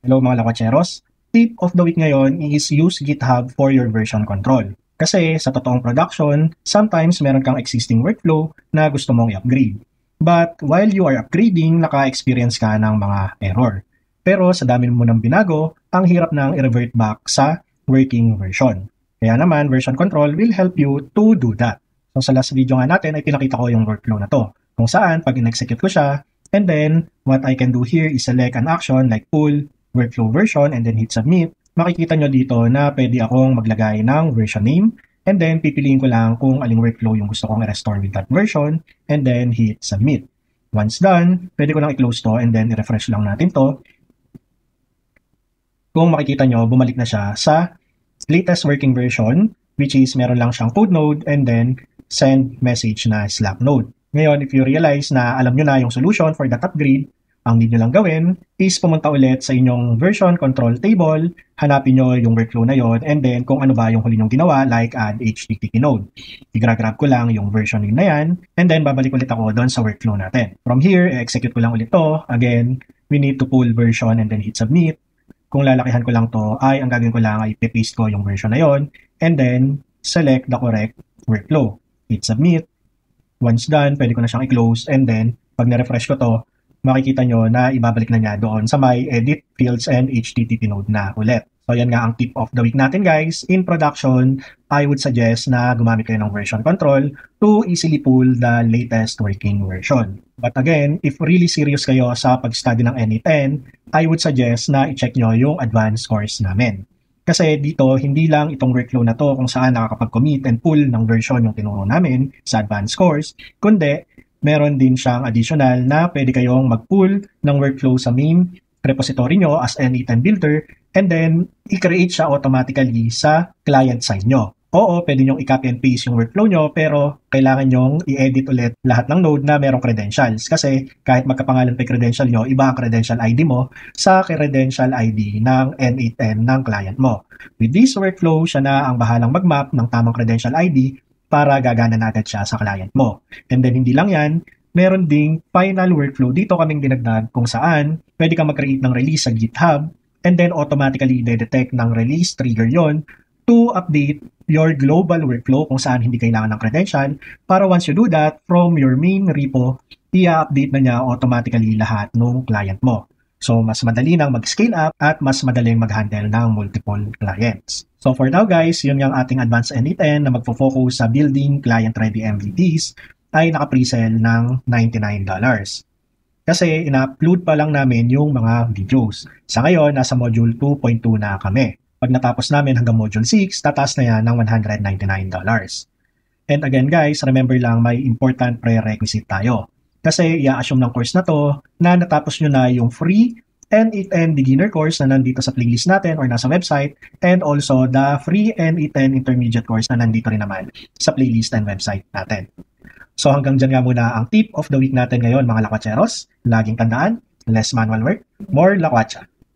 Hello mga lakwacheros. Tip of the week ngayon is use GitHub for your version control. Kasi sa totoong production, sometimes meron kang existing workflow na gusto mong i-upgrade. But while you are upgrading, naka-experience ka ng mga error. Pero sa dami mo ng binago, ang hirap nang i-revert back sa working version. Kaya naman, version control will help you to do that. So sa last video nga natin ay pinakita ko yung workflow na to. Kung saan, pag in-execute ko siya, and then what I can do here is select an action like pull, workflow version, and then hit submit, makikita nyo dito na pwede akong maglagay ng version name, and then pipiliin ko lang kung aling workflow yung gusto kong i-restore with that version, and then hit submit. Once done, pwede ko lang i-close to, and then i-refresh lang natin to. Kung makikita nyo, bumalik na siya sa latest working version, which is meron lang siyang code node, and then send message na Slack node. Ngayon, if you realize na alam nyo na yung solution for that upgrade, ang need nyo lang gawin is pumunta ulit sa inyong version control table, hanapin nyo yung workflow na yon, and then kung ano ba yung huli nyong ginawa, like add HTTP node. I-grab ko lang yung version name na yan, and then babalik ulit ako doon sa workflow natin. From here, execute ko lang ulit to. Again, we need to pull version and then hit submit. Kung lalakihan ko lang to, ay ang gagawin ko lang ay paste ko yung version na yon, and then select the correct workflow. Hit submit. Once done, pwede ko na siyang i-close, and then pag na-refresh ko to, makikita nyo na ibabalik na niya doon sa my edit fields and HTTP node na ulit. So yan nga ang tip of the week natin guys. In production, I would suggest na gumamit kayo ng version control to easily pull the latest working version. But again, if really serious kayo sa pag-study ng NE10, I would suggest na i-check nyo yung advanced course namin. Kasi dito, hindi lang itong workflow na to kung saan nakakapag-commit and pull ng version yung tinuro namin sa advanced course, kundi meron din siyang additional na pwede kayong mag-pull ng workflow sa main repository nyo as NE10 builder, and then i-create siya automatically sa client side nyo. Oo, pwede nyong i-copy and paste yung workflow nyo, pero kailangan nyong i-edit ulit lahat ng node na merong credentials. Kasi kahit magkapangalan pa yung credential nyo, iba ang credential ID mo sa credential ID ng NE10 ng client mo. With this workflow, siya na ang bahalang mag-map ng tamang credential ID para gagana na agad siya sa client mo. And then hindi lang yan, meron ding final workflow dito kaming dinagdag kung saan pwede kang mag-create ng release sa GitHub, and then automatically i-detect ng release trigger yon to update your global workflow kung saan hindi kailangan ng credential, para once you do that, from your main repo, i-update na niya automatically lahat ng client mo. So, mas madali nang mag-scale up at mas madaling mag-handle ng multiple clients. So, for now guys, yun yung ating advanced NE10 na magfo-focus sa building client-ready MVPs ay naka-presell ng $99. Kasi ina-upload pa lang namin yung mga videos. Sa ngayon, nasa module 2.2 na kami. Pag natapos namin hanggang module 6, tataas na yan ng $199. And again guys, remember lang may important prerequisite tayo. Kasi i-assume ng course na to na natapos nyo na yung free NE10 beginner course na nandito sa playlist natin or nasa website, and also the free NE10 intermediate course na nandito rin naman sa playlist and website natin. So hanggang dyan nga muna ang tip of the week natin ngayon mga lakwacheros. Laging tandaan, less manual work, more lakwatsa.